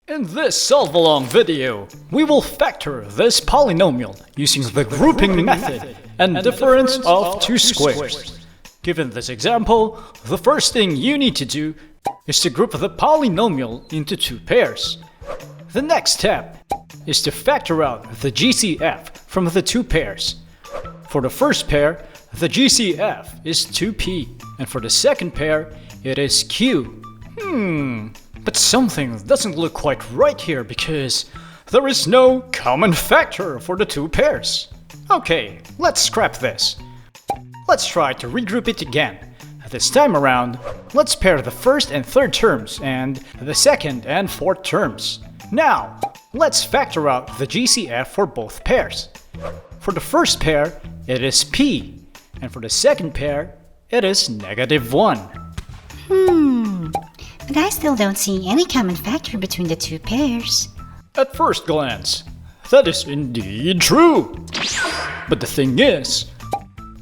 In this solve-along video, we will factor this polynomial using the grouping method and difference of two squares. Given this example, the first thing you need to do is to group the polynomial into two pairs. The next step is to factor out the GCF from the two pairs. For the first pair, the GCF is 2p, and for the second pair, it is q. But something doesn't look quite right here because there is no common factor for the two pairs. Okay, let's scrap this. Let's try to regroup it again. This time around, let's pair the first and third terms and the second and fourth terms. Now, let's factor out the GCF for both pairs. For the first pair, it is p, and for the second pair, it is -1. But I still don't see any common factor between the two pairs. At first glance, that is indeed true. But the thing is,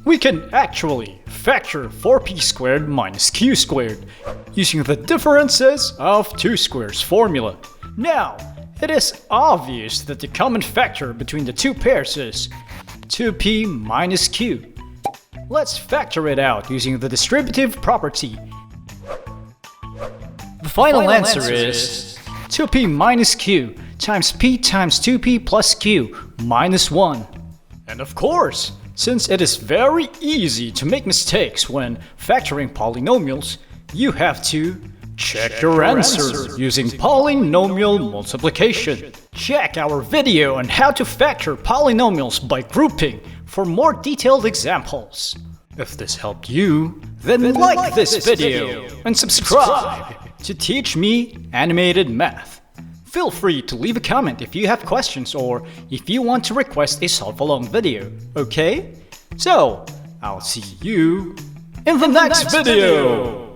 we can actually factor 4p squared minus q squared using the differences of two squares formula. Now, it is obvious that the common factor between the two pairs is 2p minus q. Let's factor it out using the distributive property. The final answer is 2p minus q times p times 2p plus q minus 1. And of course, since it is very easy to make mistakes when factoring polynomials, you have to check your answer using polynomial multiplication. Check our video on how to factor polynomials by grouping for more detailed examples. If this helped you, then like this video and subscribe to teach me animated math. Feel free to leave a comment if you have questions or if you want to request a solve-along video, okay? So, I'll see you in the next video!